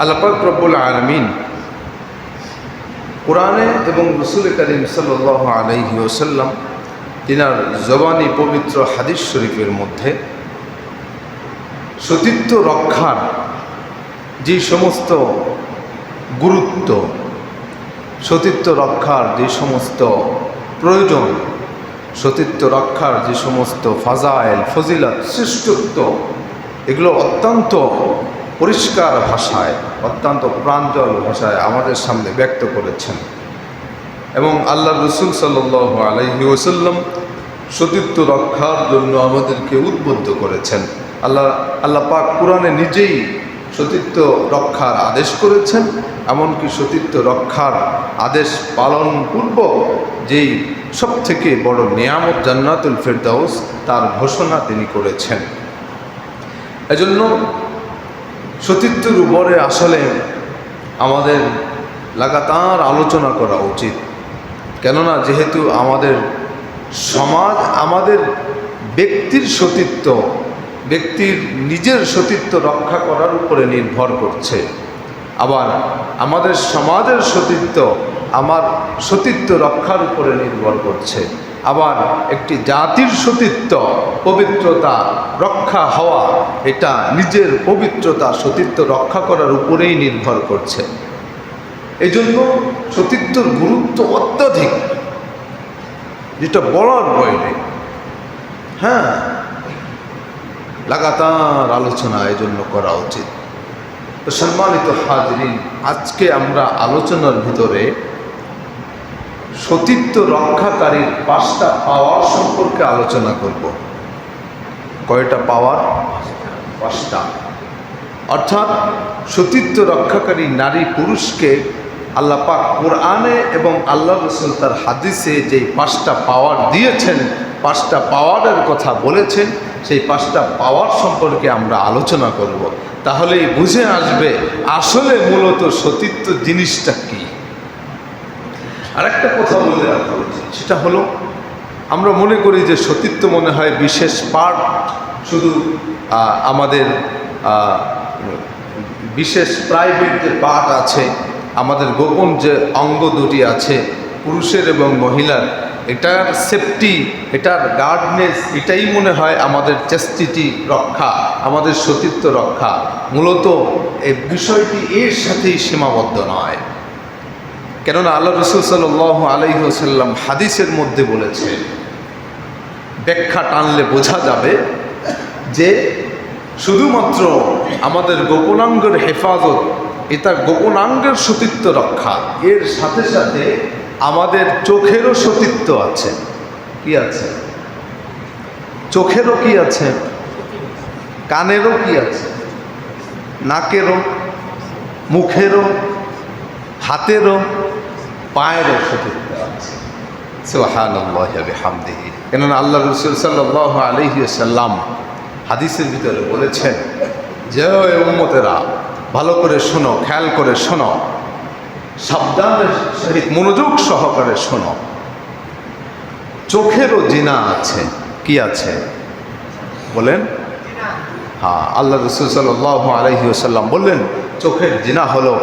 আল্লাহ পাক রব্বুল আলামিন কোরআনে এবং রাসূল করিম সাল্লাল্লাহু আলাইহি ওয়াসাল্লাম তিনার জবানি পবিত্র হাদিস শরীফের মধ্যে সতীত্ব রক্ষার যে সমস্ত গুরুত্ব, সতীত্ব রক্ষার যে সমস্ত প্রয়োজন, সতীত্ব রক্ষার যে সমস্ত ফাজাইল, ফজিলত, শ্রেষ্ঠত্ব, এগুলো অত্যন্ত পরিষ্কার ভাষায়, অত্যন্ত প্রাঞ্জল ভাষায় আমাদের সামনে ব্যক্ত করেছেন। এবং আল্লাহ রসুল সাল্লাল্লাহু আলাইহি ওয়াসাল্লাম সতীত্ব রক্ষার জন্য আমাদেরকে উদ্বুদ্ধ করেছেন। আল্লাহ পাক কোরআনে নিজেই সতীত্ব রক্ষার আদেশ করেছেন, এমনকি সতীত্ব রক্ষার আদেশ পালনপূর্বক যেই সবথেকে বড় নিয়ামত জান্নাতুল ফেরদাউস, তার ঘোষণা তিনি করেছেন। এজন্য সতীত্বের উপরে আসলে আমাদের লাগাতার আলোচনা করা উচিত। কেননা যেহেতু আমাদের সমাজ আমাদের ব্যক্তির সতীত্ব, ব্যক্তির নিজের সতীত্ব রক্ষা করার উপরে নির্ভর করছে, আবার আমাদের সমাজের সতীত্ব আমার সতীত্ব রক্ষার উপরে নির্ভর করছে, আবার একটি জাতির সতীত্ব, পবিত্রতা রক্ষা হওয়া, এটা নিজের পবিত্রতা সতীত্ব রক্ষা করার উপরেই নির্ভর করছে। এই জন্য সতীত্বর গুরুত্ব অত্যাধিক, যেটা বলার বাইরে। হ্যাঁ, লাগাতার আলোচনা এই জন্য করা উচিত। তো সম্মানিত হাজরিন, আজকে আমরা আলোচনার ভিতরে সতীত্ব রক্ষাকারীর 5টা পাওয়ার সম্পর্কে আলোচনা করব। কয়টা পাওয়ার? 5টা। অর্থাৎ সতীত্ব রক্ষাকারী নারী পুরুষকে আল্লাহ পাক কোরআনে এবং আল্লাহ রসুল তার হাদিসে যে 5টা পাওয়ার দিয়েছেন, 5টা পাওয়ারের কথা বলেছেন, সেই 5টা পাওয়ার সম্পর্কে আমরা আলোচনা করব। তাহলেই বুঝে আসবে আসলে মূলত সতীত্ব জিনিসটা কি। আরেকটা কথা বলে রাখা উচিত, সেটা হলো আমরা মনে করি যে সতীত্ব মনে হয় বিশেষ পার্ট, শুধু আমাদের বিশেষ প্রাইভেট যে পার্ট আছে, আমাদের গোপন যে অঙ্গ দুটি আছে পুরুষের এবং মহিলার, এটার সেফটি, এটার গার্ডনেস, এটাই মনে হয় আমাদের চেস্টিটি রক্ষা, আমাদের সতীত্ব রক্ষা। মূলত এই বিষয়টি এর সাথেই সীমাবদ্ধ নয়। কেননা আল্লাহ রসুল সাল্লাল্লাহু আলাইহি ওয়াসাল্লাম হাদিসের মধ্যে বলেছে, ব্যাখ্যা টানলে বোঝা যাবে যে শুধুমাত্র আমাদের গোপনাঙ্গের হেফাজত, এটা গোপনাঙ্গের সতীত্ব রক্ষা, এর সাথে সাথে আমাদের চোখেরও সতীত্ব আছে। কি আছে? চোখেরও কি আছে? কানেরও কি আছে? নাকেরও, মুখেরও, হাতেরও, পায়েরও সতীত্ব আছে। সুবহানাল্লাহি ওয়া বিহামদিহি। কেননা আল্লাহ রাসূল সাল্লাল্লাহু আলাইহি ওয়াসাল্লাম হাদিসের ভিতরে বলেছেন যে, উম্মতেরা ভালো করে শোনো, খেয়াল করে শোনো, সাবধানের সহিত মনোযোগ সহকারে শোনো। চোখেরও জিনা আছে। কি আছে বলেন? হ্যাঁ, আল্লাহ রাসূল সাল্লাল্লাহু আলাইহি ওয়াসাল্লাম বললেন, চোখের জিনা হলো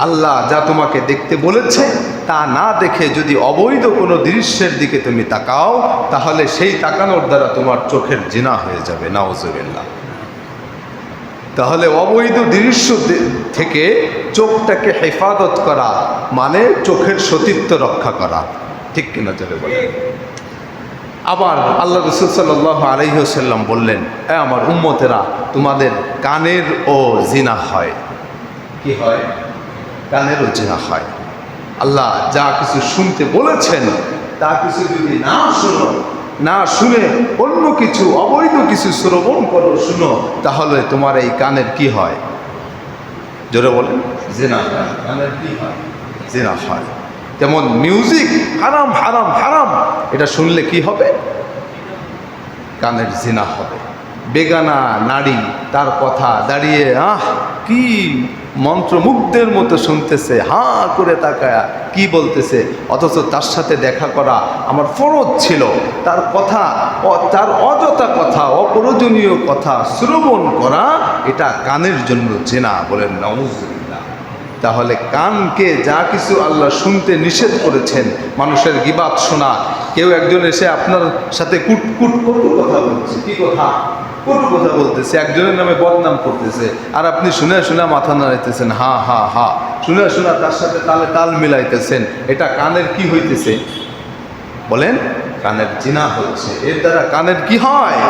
আল্লাহ যা তোমাকে দেখতে বলেছে তা না দেখে যদি অবৈধ কোনো দৃশ্যের দিকে তুমি তাকাও, তাহলে সেই তাকানোর দ্বারা তোমার চোখের জিনা হয়ে যাবে। নাউজুবিল্লাহ। তাহলে অবৈধ দৃশ্য থেকে চোখটাকে হেফাজত করা মানে চোখের সতীত্ব রক্ষা করা। ঠিক কিনা চলে বলেন? আবার আল্লাহ রাসূল সাল্লাল্লাহু আলাইহি ওয়াসাল্লাম বললেন, আমার উম্মতেরা, তোমাদের কানেরও জিনা হয়। কি হয়? কানেরও জিনা হয়। আল্লাহ যা কিছু শুনতে বলেছেন তা কিছু যদি না শোনো, না শুনে অন্য কিছু অবৈধ কিছু শ্রবণ করো, শুনো, তাহলে তোমার এই কানের কি হয়? জোরে বলেন। জিনা হয়। কানের কি হয়? জিনা হয়। যেমন মিউজিক হারাম হারাম হারাম, এটা শুনলে কি হবে? কানের জিনা হবে। বেগানা নারী তার কথা দাঁড়িয়ে কি মন্ত্রমুগ্ধের মতো শুনতেছে, হাঁ করে তাকায়, কি বলতেছে, অথচ তার সাথে দেখা করা আমার ফরজ ছিল। তার কথা, তার অযথা কথা, অপ্রয়োজনীয় কথা শ্রবণ করা, এটা কানের জন্য জেনা। বলেন নাউজুবিল্লাহ। তাহলে কানকে যা কিছু আল্লাহ শুনতে নিষেধ করেছেন, মানুষের গীবাত শোনা, কেউ একজন এসে আপনার সাথে কুটকুট কটু কথা বলছে, কি কথা, কটু কথা বলতেছে, একজনের নামে বদনাম করতেছে, আর আপনি শুনে শুনে মাথা নাড়াইতেছেন, হা হা হা, শুনে শুনে তার সাথে তালে তাল মিলাইতেছেন, এটা কানের কি হইতেছে? বলেন, কানের জিনা হচ্ছে। এর দ্বারা কানের কি হয়?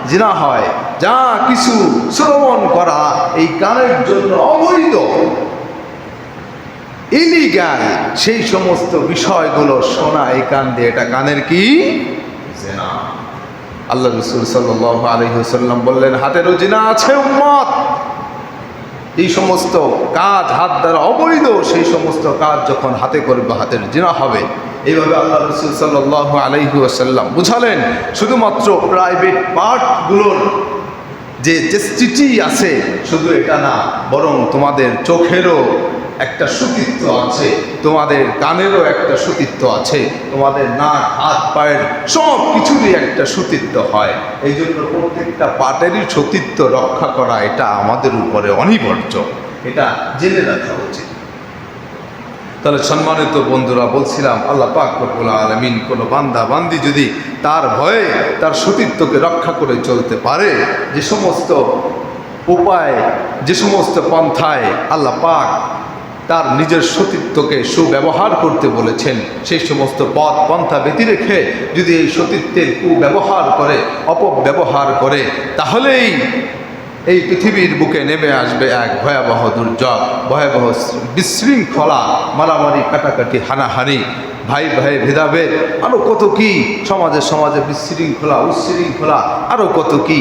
জিনা হয়। যা কিছু শ্রবণ করা এই কানের জন্য অবৈধ, ইলিগাল, সেই সমস্ত বিষয়গুলো শোনা এই কান দিয়ে, এটা কানের কি? জিনা। আল্লাহ রাসূল সাল্লাল্লাহু আলাইহি ওয়াসাল্লাম বললেন, হাতেরও জিনা আছে উম্মত। এই সমস্ত কাজ হাত দ্বারা অবৈধ, সেই সমস্ত কাজ যখন হাতে করবে হাতের জিনা হবে। এইভাবে আল্লাহ রাসূল সাল্লাল্লাহু আলাইহি ওয়াসাল্লাম বুঝালেন। শুধুমাত্র প্রাইভেট পার্টগুলোর যে চেষ্টিটি আছে, শুধু এটা না, বরং তোমাদের চোখেরও একটা সতীত্ব আছে, তোমাদের কানেরও একটা সতীত্ব আছে, তোমাদের নাক, হাত, পায়ের সব কিছুরই একটা সতীত্ব হয়। এই জন্য প্রত্যেকটা পার্টেরই সতীত্ব রক্ষা করা এটা আমাদের উপরে অনিবার্য, এটা জেনে রাখা উচিত। তাহলে সম্মানিত বন্ধুরা, বলছিলাম আল্লাহ পাক রব্বুল আলামিন কোনো বান্দা বান্দি যদি তার ভয়ে তার সতীত্বকে রক্ষা করে চলতে পারে, যে সমস্ত উপায়, যে সমস্ত পন্থায় আল্লাহ পাক তার নিজের সতীত্বকে সুব্যবহার করতে বলেছেন, সেই সমস্ত পথ পন্থা ব্যতি রেখে যদি এই সতীত্বের কুব্যবহার করে, অপব্যবহার করে, তাহলেই এই পৃথিবীর বুকে নেমে আসবে এক ভয়াবহ দুর্যোগ, ভয়াবহ বিশৃঙ্খলা, মারামারি, কাটাকাটি, হানাহানি, ভাই ভাই ভেদাভেদ, আরও কত কি সমাজে সমাজে বিশৃঙ্খলা, উচ্ছৃঙ্খলা, আরও কত কি।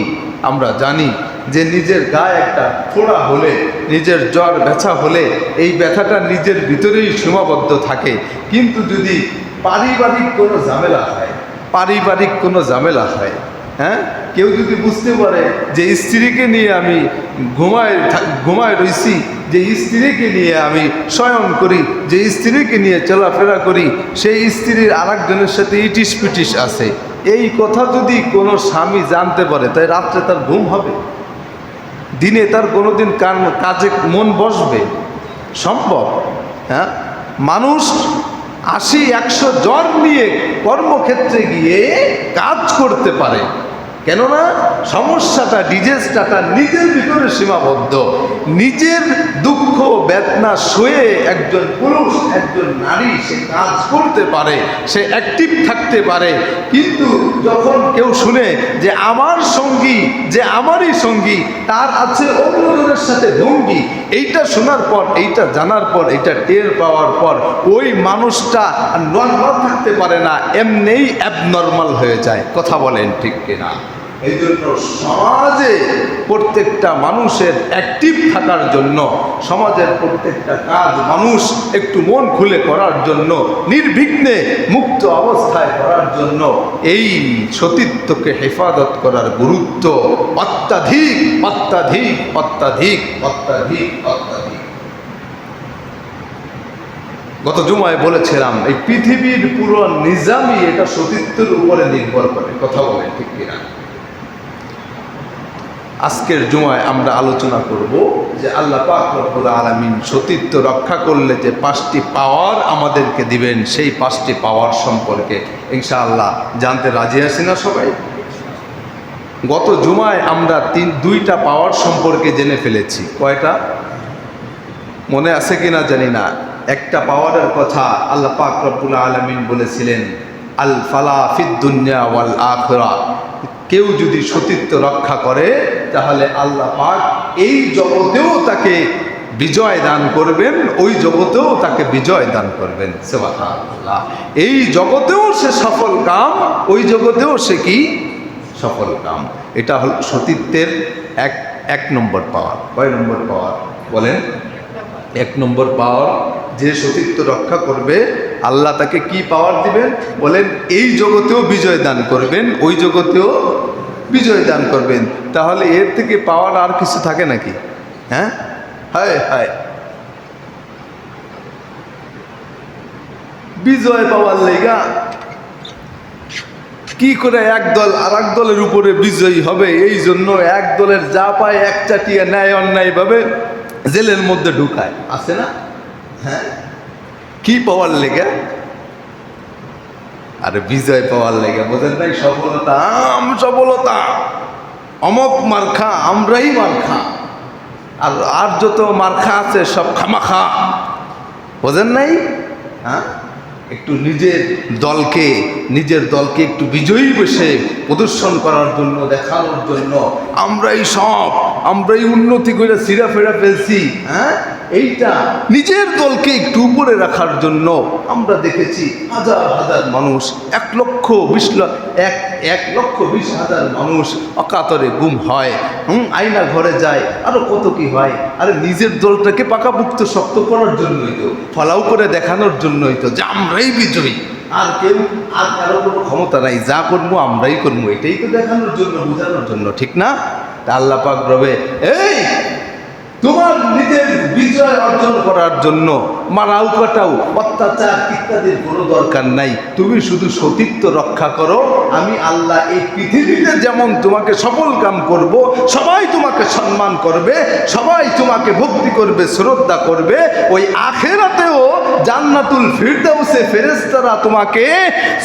আমরা জানি যে নিজের গায়ে একটা ফোড়া হলে, নিজের জ্বর ব্যথা হলে, এই ব্যথাটা নিজের ভিতরেই সীমাবদ্ধ থাকে। কিন্তু যদি পারিবারিক কোনো ঝামেলা হয়, পারিবারিক কোনো ঝামেলা হয়, হ্যাঁ, কেউ যদি বুঝতে পারে যে স্ত্রীকে নিয়ে আমি ঘুমায় রইছি, যে স্ত্রীকে নিয়ে আমি শয়ন করি, যে স্ত্রীকে নিয়ে চলাফেরা করি, সেই স্ত্রীর আরেকজনের সাথে ইটিস পিটিস আছে, এই কথা যদি কোনো স্বামী জানতে পারে, তাই রাত্রে তার ঘুম হবে? দিনে তার কোনোদিন কাজে মন বসবে? সম্ভব? হ্যাঁ, মানুষ 80-100 জ্বর নিয়ে কর্মক্ষেত্রে গিয়ে কাজ করতে পারে, কেননা সমস্যাটা, ডিজেসটা নিজের ভিতরে সীমাবদ্ধ। নিজের দুঃখ বেদনা সয়ে একজন পুরুষ, একজন নারী সে কাজ করতে পারে, সে অ্যাক্টিভ থাকতে পারে। কিন্তু যখন কেউ শুনে যে আমার সঙ্গী, যে আমারই সঙ্গী, তার আছে অন্যজনের সাথে ভঙ্গি, এইটা শোনার পর, এইটা জানার পর, এইটা টের পাওয়ার পর ওই মানুষটা নর্মাল থাকতে পারে না, এমনিই অ্যাবনর্মাল হয়ে যায়। কথা বলেন ঠিক কিনা? এই জন্য সমাজে প্রত্যেকটা মানুষের অ্যাক্টিভ থাকার জন্য, সমাজের প্রত্যেকটা কাজ মানুষ একটু মন খুলে করার জন্য, নির্বিঘ্নে মুক্ত অবস্থায় করার জন্য এই সতীত্বকে হেফাজত করার গুরুত্ব অত্যাধিক অত্যাধিক অত্যাধিক অত্যাধিক অত্যাধিক। গত জুমায় বলেছিলাম, এই পৃথিবীর পুরো নিজামই এটা সতীত্বের উপরে নির্ভর করে। কথা বলেন ঠিক কিনা? আজকের জুমায় আমরা আলোচনা করব যে আল্লাহ পাক রব্বুল আলামিন সতীত্ব রক্ষা করলে যে 5টি পাওয়ার আমাদেরকে দিবেন, সেই 5টি পাওয়ার সম্পর্কে ইনশাআল্লাহ জানতে রাজি আছি না সবাই? গত জুমায় আমরা 2টা পাওয়ার সম্পর্কে জেনে ফেলেছি। কয়টা মনে আছে কিনা জানি না। একটা পাওয়ারের কথা আল্লাহ পাক রব্বুল আলামিন বলেছিলেন, আল ফালা ফিদ দুনিয়া ওয়াল আখিরা। কেউ যদি সতীত্ব রক্ষা করে তাহলে আল্লাহ পাক এই জগতেও তাকে বিজয় দান করবেন, ওই জগতেও তাকে বিজয় দান করবেন। সুবহানাল্লাহ। এই জগতেও সে সফল কাম, ওই জগতেও সে কি সফল কাম। এটা হল সতীত্বের এক নম্বর পাওয়ার। কয় নম্বর পাওয়ার বলেন? 1 নম্বর পাওয়ার। যে সতীত্ব রক্ষা করবে আল্লাহ তাকে কি পাওয়ার দিবেন বলেন? এই জগতেও বিজয় দান করবেন, ওই জগতেও বিজয় দান করবেন। তাহলে এর থেকে পাওয়ার আর কিছু থাকে নাকি? হ্যাঁ, হায় হায়। বিজয় পাওয়ার লেগা কি করে এক দল আর এক দলের উপরে বিজয়ী হবে, এই জন্য এক দলের যা পায় এক চাটিয়া ন্যায় অন্যায় ভাবে জেলের মধ্যে ঢুকায়, আছে না? হ্যাঁ, কি পাওয়ার লেগে? আরে বিজয় পাওয়ার লেগে, বোঝেন নাই? সফলতা, সফলতা, অমক মার্খা, আমরাই মার্খা, আর আর যত মার্খা আছে সব খামাখা, বোঝেন নাই? হ্যাঁ, একটু নিজের দলকে একটু বিজয়ী বসে প্রদর্শন করার জন্য, দেখানোর জন্য আমরাই উন্নতি করে সিরা ফেরা ফেলছি। হ্যাঁ, এইটা নিজের দলকে একটু উপরে রাখার জন্য আমরা দেখেছি হাজার হাজার মানুষ, 1,20,000 মানুষ অকাতরে গুম হয়, আয়না ঘরে যায়, আরো কত কি হয়। আরে নিজের দলটাকে পাকাপুক্ত শক্ত করার জন্যই তো, ফলাও করে দেখানোর জন্যই তো যে আমরাই বিজয়ী, আর কারো কোনো ক্ষমতা নাই, যা করবো আমরাই করবো, এটাই তো দেখানোর জন্য, বোঝানোর জন্য, ঠিক না? তা আল্লাহ পাক রবে এই তোমার নিজের বিজয় অর্জন করার জন্য মারাও কাটাও অত্যাচার ইত্যাদির কোনো দরকার নাই, তুমি শুধু সতীত্ব রক্ষা করো। আমি আল্লাহ এই পৃথিবীতে যেমন তোমাকে সফল কাম করব, সবাই তোমাকে সম্মান করবে, সবাই তোমাকে ভক্তি করবে, শ্রদ্ধা করবে, ওই আখেরাতেও জান্নাতুল ফিরদাউসে ফেরেশতারা তোমাকে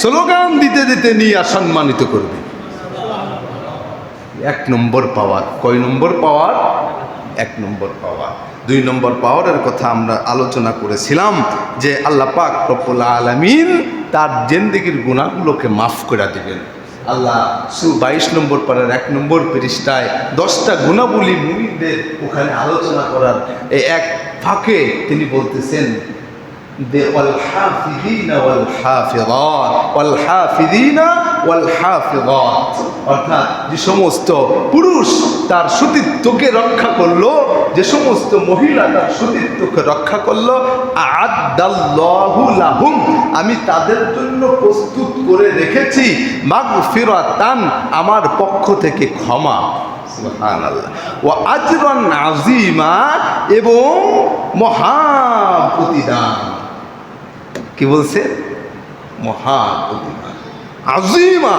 স্লোগান দিতে দিতে নিয়ে সম্মানিত করবে। 1 নম্বর পাওয়ার। কয় নম্বর পাওয়ার? 1 নম্বর পাওয়ার। 2 নম্বর পাওয়ারের কথা আমরা আলোচনা করেছিলাম যে আল্লাহ পাক রব্বুল আলামিন তার জিন্দেগীর গুনাহগুলোকে মাফ করে দিবেন। আল্লাহ 22 নম্বর পারার 1 নম্বর পৃষ্ঠায় 10টা গুণাবলী মুমিনদের ওখানে আলোচনা করার এই এক ফাঁকে তিনি বলতেছেন অর্থাৎ যে সমস্ত পুরুষ তার সতীত্বকে রক্ষা করলো, যে সমস্ত মহিলা তার সতীত্বকে রক্ষা করলো, আ'আদ্দাল্লাহু লাহুম, আমি তাদের জন্য প্রস্তুত করে রেখেছি মাগফিরাতান, আমার পক্ষ থেকে ক্ষমা, সুবহানাল্লাহ, ওয়া আজরান আযীমা, এবং মহা প্রতিদান। কি বলছে? মহা প্রতিদান। আযীমা,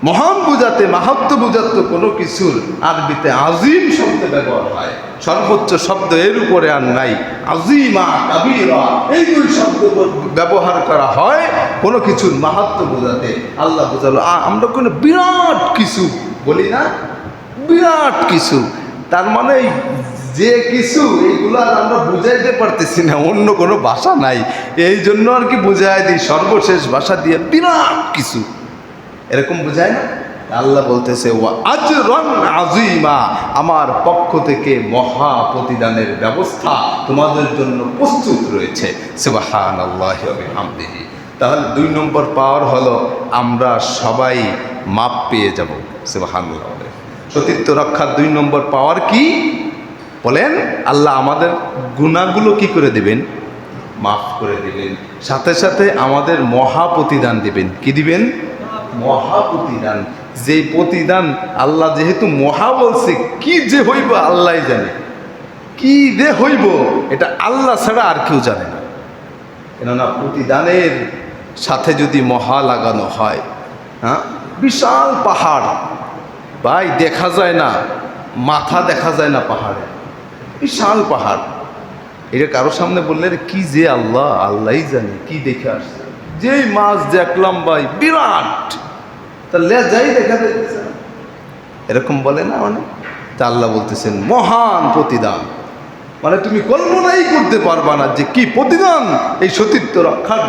মহান বুঝাতে, মাহাত্ম্য বুঝাতে কোনো কিছুর আরবিতে আজিম শব্দ ব্যবহার হয়, সর্বোচ্চ শব্দ এর উপরে আর নাই। আযীমা, কাবীরা, এই 2 শব্দ ব্যবহার করা হয় কোনো কিছুর মাহাত্ম্য বোঝাতে। আল্লাহ বোঝালো আমরা কোনো বিরাট কিছু বলি না, বিরাট কিছু, তার মানে যে কিছু, এইগুলো আর আমরা বুঝাইতে পারতেছি না, অন্য কোনো ভাষা নাই, এই জন্য আর কি বুঝাই দিই সর্বশেষ ভাষা দিয়ে, বিরাট কিছু, এরকম বুঝায় না? আল্লাহ বলতেছে ওয়া আজরান আযীমা, আমার পক্ষ থেকে মহা প্রতিদানের ব্যবস্থা তোমাদের জন্য প্রস্তুত রয়েছে। সুবহানাল্লাহি ওয়া বিহামদিহি। তাহলে 2 নম্বর পাওয়ার হলো আমরা সবাই মাপ পেয়ে যাব। সুবহানাল্লাহ। সতীত্ব রক্ষার 2 নম্বর পাওয়ার কি বলেন? আল্লাহ আমাদের গুনাহগুলো কি করে দিবেন? মাফ করে দিবেন, সাথে সাথে আমাদের মহা প্রতিদান দিবেন। কি দিবেন? মহা প্রতিদান। যে প্রতিদান আল্লাহ যেহেতু মহা বলছে, কি যে হইব আল্লাহ জানে, কি যে হইব এটা আল্লাহ ছাড়া আর কেউ জানে না। কেননা প্রতিদানের সাথে যদি মহা লাগানো হয়, হ্যাঁ, বিশাল পাহাড় ভাই, দেখা যায় না, মাথা দেখা যায় না পাহাড়ে, বিশাল পাহাড়, এটা কারো সামনে বললে কি যে আল্লাহই জানে কি দেখে আসছে। যেই মাছ দেখলাম ভাই বিরাট, তা লেজাই দেখা যাইতেছে না, এরকম বলে না মানে? তা আল্লাহ বলতেছেন মহান প্রতিদান, মানে তুমি কল্পনাই করতে পারবা না যে কি প্রতিদান এই সতীত্ব রক্ষার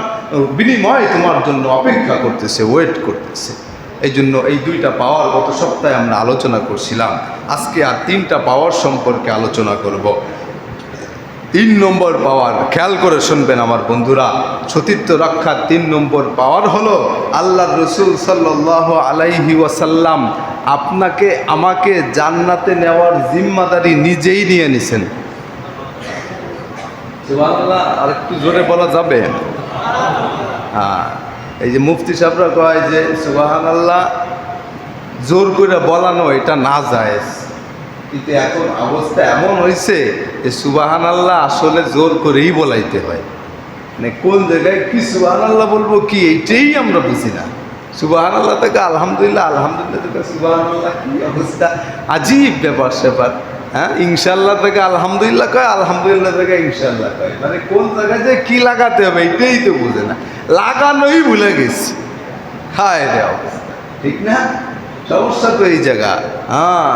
বিনিময়ে তোমার জন্য অপেক্ষা করতেছে, ওয়েট করতেছে। এই জন্য এই 2টা পাওয়ার গত সপ্তাহে আমরা আলোচনা করছিলাম, আজকে আর 3টা পাওয়ার সম্পর্কে আলোচনা করব। 3 নম্বর পাওয়ার, খেয়াল করে শুনবেন আমার বন্ধুরা, সতীত্ব রক্ষার 3 নম্বর পাওয়ার হলো আল্লাহর রাসূল সাল্লাল্লাহু আলাইহি ওয়াসাল্লাম আপনাকে আমাকে জান্নাতে নেওয়ার জিম্মাদারি নিজেই নিয়ে নিছেন। সুবহানাল্লাহ। আর একটু জোরে বলা যাবে? হ্যাঁ, এই যে মুফতি সাহেবরা কয় যে সুবহানাল্লাহ জোর করে বলানো এটা না জায়েজ, কিন্তু এখন অবস্থা এমন হয়েছে যে সুবহানাল্লাহ আসলে জোর করেই বলাইতে হয়, মানে কোন জায়গায় কি সুবহানাল্লাহ বলবো কি এইটাই আমরা বুঝি না। সুবহানাল্লাহ থেকে আলহামদুলিল্লাহ, আলহামদুলিল্লাহ থেকে সুবহানাল্লাহ, কি অবস্থা, আজীব ব্যাপার স্যাপার। হ্যাঁ, ইনশাল্লাহ থেকে আলহামদুলিল্লাহ কয়, আলহামদুলিল্লাহ থেকে ইনশাল্লাহ কয়, মানে কোন জায়গায় যে কি লাগাতে হবে এইটাই তো বুঝে না, লাগানোই ভুলে গেছি। হায় রে অবস্থা, ঠিক না? সমস্যা তো এই জায়গা। হ্যাঁ,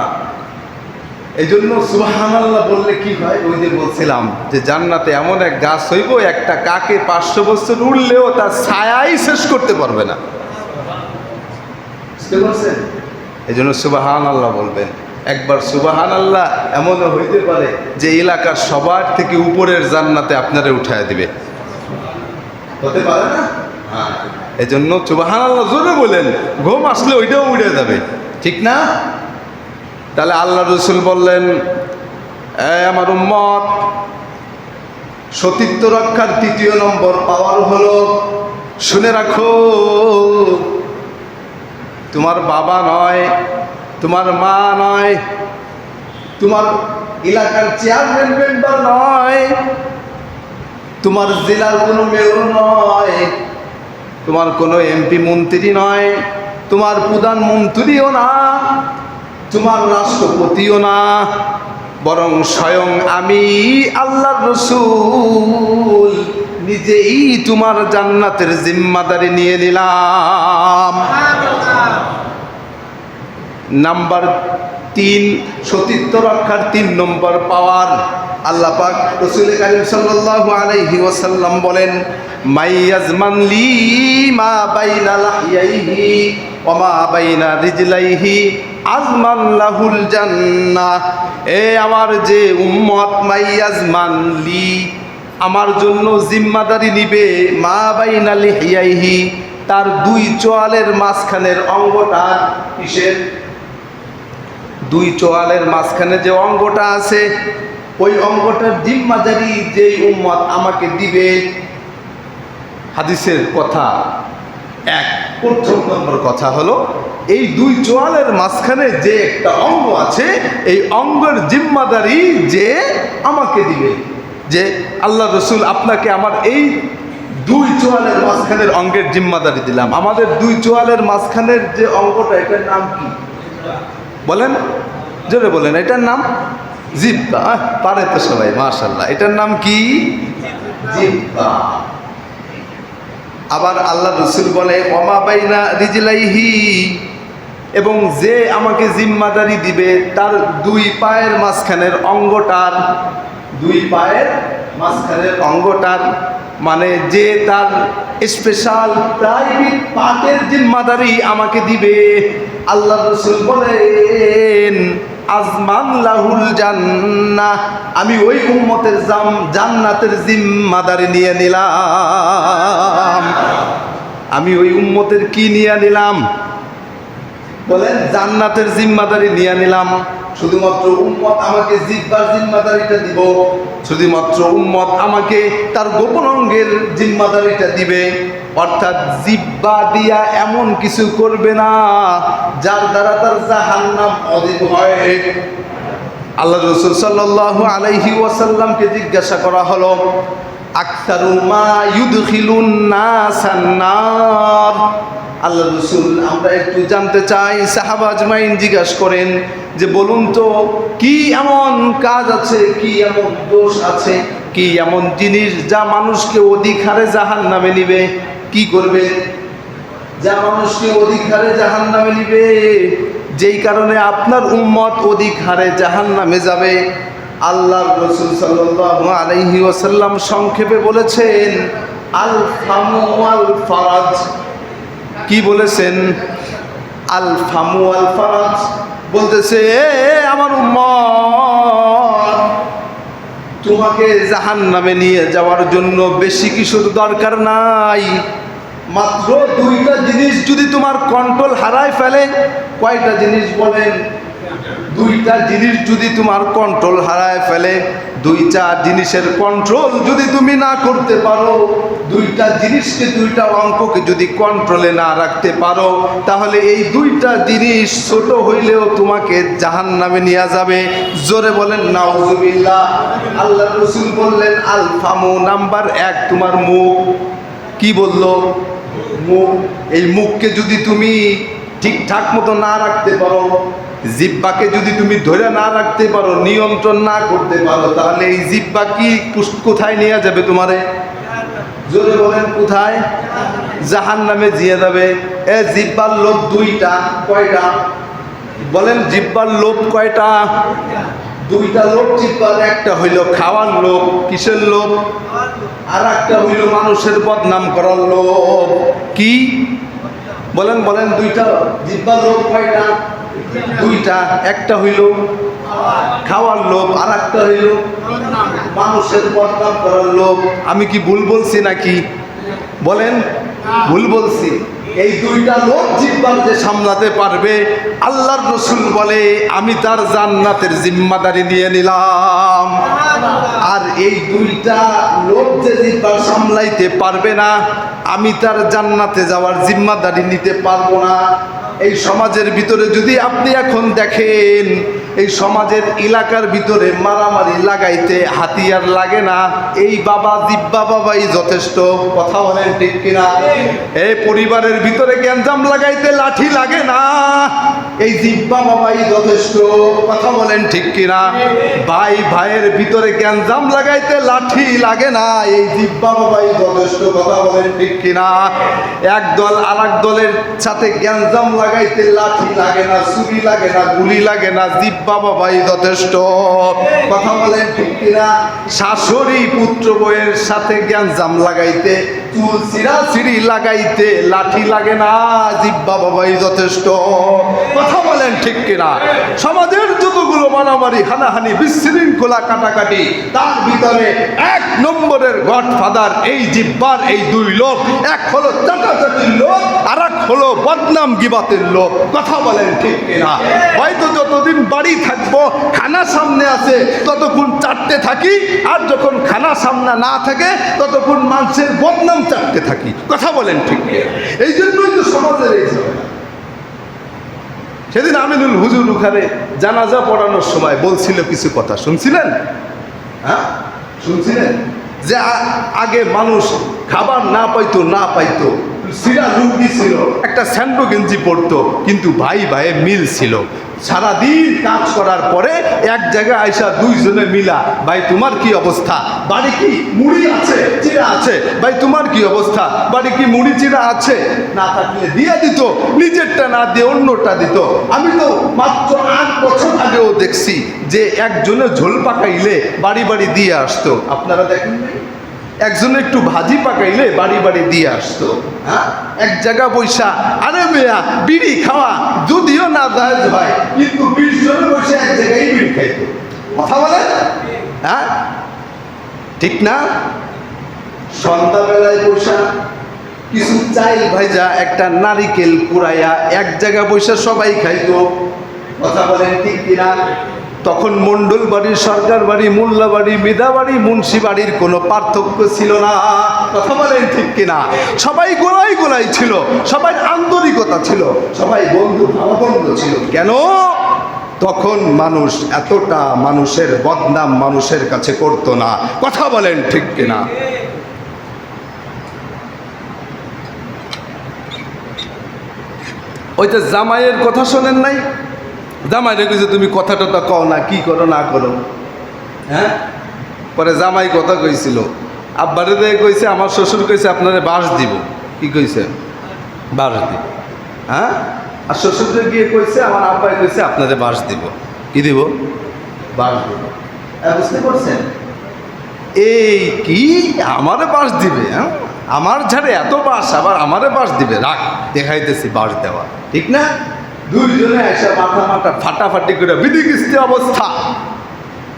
এই জন্য সুবহানাল্লাহ বললে কি হয়, ওই যে বলছিলাম যে জান্নাতে এমন এক গাছ হইব, একটা কাকে 500 বছর উঠলেও তার ছায়াই শেষ করতে পারবে না। বুঝতে পারছেন? এই জন্য সুবহানাল্লাহ বলবেন। একবার সুবহানাল্লাহ এমনও হইতে পারে যে এলাকার সবার থেকে উপরের জান্নাতে আপনারে উঠায় দিবে, হতে পারে না? হ্যাঁ, এই জন্য সুবহানাল্লাহ জোরে বলেন, ঘুম আসলে ওইটাও উড়ে যাবে, ঠিক না? তাহলে আল্লাহ রসুল বললেন, আমার উম্মত, সতীত্ব রক্ষার 3য় নম্বর পাওয়ার হলো, শুনে রাখো, তোমার বাবা নয়, তোমার মা নয়, তোমার এলাকার চেয়ারম্যান মেম্বার নয়, তোমার জেলার কোনো মেয়র নয়, তোমার কোনো এমপি মন্ত্রী নয়, তোমার প্রধানমন্ত্রীও না, তোমার রাষ্ট্রপতিও না, বরং স্বয়ং আমি আল্লাহর রাসূল নিজেই তোমার জান্নাতের জিম্মাদারি নিয়ে নিলাম। নাম্বার 3, সতীত্ব রক্ষার 3 নম্বর পাওয়ার। আল্লাহ পাক রাসূল কারীম সাল্লাল্লাহু আলাইহি ওয়াসাল্লাম বলেন, মাইয়াজমান লি মা বাইনা লাহইহি ওয়া মা বাইনা রিজলাইহি আজমান লাহুল জান্নাহ। এ আমার যে উম্মত, মাইয়াজমান লি, আমার জন্য জিম্মাদারি নিবে, মা বাইনা লিহইহি, তার 2 চোয়ালের মাঝখানের অঙ্গটা, কিসের? 2 চোয়ালের মাঝখানে যে অঙ্গটা আছে, ওই অঙ্গটার জিম্মাদারি যেই উম্মত আমাকে দিবে। হাদিসের কথা 1, প্রথম নম্বর কথা হলো, এই 2 চোয়ালের মাঝখানে যে একটা অঙ্গ আছে, এই অঙ্গের জিম্মাদারি যে আমাকে দিবে, যে আল্লাহ রসুল আপনাকে আমার এই 2 চোয়ালের মাঝখানের অঙ্গের জিম্মাদারি দিলাম। আমাদের 2 চোয়ালের মাঝখানের যে অঙ্গটা, এটার নাম কি বলেন? জোরে বলেন, এটার নাম জিহ্বা। পারে তো সবাই, মাশাআল্লাহ। এটার নাম কি? জিহ্বা। আবার আল্লাহ রসুল বলে, ওমা বাইনা রিজলাইহি, এবং যে আমাকে জিম্মাদারি দিবে তার 2 পায়ের মাঝখানের অঙ্গটার, 2 পায়ের মাঝখানের অঙ্গটার, মানে যে তার স্পেশাল প্রাইভেট পার্টের জিম্মাদারি আমাকে দিবে। আল্লাহ রসুল বলেন, আজমান লাহুল জান্নাহ, আমি ওই উম্মতের জান্নাতের জিম্মাদারি নিয়ে নিলাম। আমি ওই উম্মতের কি নিয়ে নিলাম বলেন? জান্নাতের জিম্মাদারি নিয়ে নিলাম। শুধুমাত্র উম্মত আমাকে জিহ্বার জিম্মাদারিটা দিব, শুধুমাত্র উম্মত আমাকে তার গোপন অঙ্গের জিম্মাদারিটা দিবে। অর্থাৎ জিহ্বা দিয়া এমন কিছু করবে না যার দ্বারা তার জাহান্নাম অধিক হয়। আল্লাহ রাসূল সাল্লাল্লাহু আলাইহি ওয়াসাল্লামকে জিজ্ঞাসা করা হলো, আকসারু মা ইউদখিলুন নাসান নার। আল্লাহ রসুল, আমরা একটু জানতে চাই, সাহাবা আজমাইন জিজ্ঞাসা করেন যে বলুন তো, কি এমন কাজ আছে, কি এমন দোষ আছে, কি এমন জিনিস যা মানুষকে অধিক হারে জাহান্নামে নিবে? কি করবে যা মানুষকে অধিক হারে জাহান্নামে নিবে, যেই কারণে আপনার উম্মত অধিক হারে জাহান্নামে যাবে? আল্লাহ রাসূল সাল্লাল্লাহু আলাইহি ওয়াসাল্লাম সংক্ষেপে বলেছেন, আল ফামু ওয়াল ফারাজ। কি বলেছেন? আল ফামু ওয়াল ফারাজ। বলতেছে, আমার উম্মত, তোমাকে জাহান্নামে নিয়ে যাওয়ার জন্য বেশি কিছুর দরকার নাই। মাত্র 2টা জিনিস যদি তোমার কন্ট্রোল হারায় ফেলে, কয়টা জিনিস বলেন? দুইটা জিনিস যদি তোমার কন্ট্রোল হারায় ফেলে, দুইটা জিনিসের কন্ট্রোল যদি তুমি না করতে পারো, দুইটা জিনিসকে, দুইটা অঙ্ককে যদি কন্ট্রোলে না রাখতে পারো, তাহলে এই দুইটা জিনিস ছোট হইলেও তোমাকে জাহান্নামে নিয়ে যাবে। জোরে বলেন নাউজুবিল্লাহ। আল্লাহ রাসূল বললেন আল ফামু, নাম্বার 1 তোমার মুখ। কি বললো? মুখ। এই মুখকে যদি তুমি ঠিকঠাক মতো না রাখতে পারো, জিহ্বাকে যদি তুমি ধরে না রাখতে পারো, নিয়ন্ত্রণ না করতে পারো, তাহলে এই জিহ্বা কি কোথায় নিয়ে যাবে তোমারে? জোরে বলেন কোথায়? জাহান্নামে নিয়ে যাবে। এ জিহ্বার লোভ দুইটা। কয়টা? বলেন জিহ্বার লোভ কয়টা? দুইটা লোভ জিহ্বার। একটা হইল খাওয়ার লোভ। কিসের লোভ? আর একটা হইল মানুষের বদনাম করার লোভ। কি বলেন? বলেন দুইটা জিহ্বার লোভ কয়টা? দুইটা। একটা হইল খাওয়ার লোভ, আর একটা হইল মানুষের বদনাম করার লোভ। আমি কি ভুল বলছি নাকি? বলেন ভুল বলছি? এই দুইটা লোভ জিহ্বার যে সামলাতে পারবে, আল্লাহর রাসূল বলে আমি তার জান্নাতের জিম্মাদারি নিয়ে নিলাম। আর এই দুইটা লোভ যে জিহ্বার সামলাইতে পারবে না, আমি তার জান্নাতে যাওয়ার জিম্মাদারি নিতে পারবো না। এই সমাজের ভিতরে যদি আপনি এখন দেখেন, এই সমাজের এলাকার ভিতরে মারামারি লাগাইতে হাতিয়ার লাগে না, এই বাবা জিহ্বা বাবাই যথেষ্ট। কথা বলেন ঠিক কিনা? এই পরিবারের ভিতরে গ্যাঞ্জাম লাগাইতে লাঠি লাগে না, এই জিহ্বা বাবাই যথেষ্ট। কথা বলেন ঠিক কিনা? ভাই ভাইয়ের ভিতরে গ্যাঞ্জাম লাগাইতে লাঠি লাগে না, এই জিহ্বা বাবাই যথেষ্ট। কথা বলেন ঠিক কিনা? এক দল আর এক দলের সাথে গ্যাঞ্জাম লাগাইতে লাঠি লাগে না, ছুরি লাগে না, গুলি লাগে না, জিহ্বা বাবাই যথেষ্ট। কথা বলেন ঠিক কিনা? শাশুড়ি পুত্র বউয়ের সাথে গ্যাঞ্জাম লাগাইতে, চুল ছিঁড়াছিঁড়ি লাগাইতে লাঠি লাগে না, জিহ্বা বাবাই যথেষ্ট। কথা বলেন ঠিক কিনা? সমাজের যতগুলো মারামারি, হানাহানি, বিশৃঙ্খলা, কাটাকাটি, তার ভিতরে 1 নম্বরের গডফাদার এই জিহ্বার এই দুই লোক। এক হলো চাটাচাটির লোক, আর এক হলো বদনাম গিবাতের লোক। কথা বলেন ঠিক কিনা? হয়তো যতদিন বাড়ি থাকবো, খানা সামনে আছে, ততক্ষণ চাটতে থাকি, আর যখন খানা সামনে না থাকে ততক্ষণ মানুষের বদনাম চাটতে থাকি। কথা বলেন ঠিক কিনা? এই জন্যই তো সমাজের এই ঝামেলা। সেদিন আমিনুল হুজুর ওখানে জানাজা পড়ানোর সময় বলছিল কিছু কথা, শুনছিলেন? হ্যাঁ শুনছিলেন? যে আগে মানুষ খাবার না পাইতো, সিরা লুঙ্গি ছিল, একটা স্যান্ডো গেঞ্জি পরতো, কিন্তু ভাই ভাইয়ে মিল ছিল। সারাদিন কাজ করার পরে এক জায়গায় আইসা দুইজনে মিলা, ভাই তোমার কি অবস্থা? বাড়ি কি মুড়ি আছে, চিরা আছে? ভাই তোমার কি অবস্থা? বাড়ি কি মুড়ি চিরা আছে? না থাকলে দিয়ে দিত, নিজেরটা না দিয়ে অন্যটা দিত। আমি তো মাত্র 8 বছর আগেও দেখছি যে একজনে ঝোল পাকাইলে বাড়ি বাড়ি দিয়ে আসতো। আপনারা দেখেন নাই? একজনে একটু ভাজি পাকাইলে বাড়ি বাড়ি দিয়ে আসতো। হ্যাঁ, এক জায়গা বৈশা, আরে মেয়া বিড়ি খাওয়া যদিও না জায়েজ হয়, কিন্তু 20 জনে বসে এক জায়গায় বিড়ি খাইতো। কথা বলেন? হ্যাঁ ঠিক না? সন্ধ্যাবেলায় বৈশা কিছু চাইল ভাইজা, একটা নারিকেল কুড়াইয়া এক জায়গা বৈশা সবাই খাইতো। কথা বলেন ঠিক কিনা? তখন মণ্ডল বাড়ি, সরকার বাড়ি, মোল্লা বাড়ি, মেধা বাড়ি, মুন্সি বাড়ির কোনো পার্থক্য ছিল না। কথা বলেন ঠিক কিনা? সবাই গোলাই ছিল, সবাই আন্তরিকতা ছিল, সবাই বন্ধু ভাবাপন্ন ছিল। কেন? তখন মানুষ এতটা মানুষের বদনাম মানুষের কাছে করতো না। কথা বলেন ঠিক কিনা? ওই যে জামাইয়ের কথা শোনেন নাই? জামাই রেখেছে তুমি কথা টথা কও না, কি করো না করো। হ্যাঁ, পরে জামাই কথা কইছিল, আব্বারে দিয়ে কইছে, আমার শ্বশুর কইছে আপনারে বাঁশ দিব। কি কইছে? বাঁশ দিব। হ্যাঁ, আর শ্বশুরকে গিয়ে কইছে আমার আব্বাই কইছে আপনারে বাঁশ দিব। কি দিব? বাঁশ দিব। বুঝতে পারছেন? এই কি আমারে বাঁশ দিবে? হ্যাঁ, আমার ঝাড়ে এত বাঁশ, আবার আমারে বাঁশ দিবে? রাখ, দেখাইতেছি বাঁশ দেওয়া। ঠিক না? দুইজনে এসে মাথা ফাটাফাটি করে বিধি কিস্তি অবস্থা।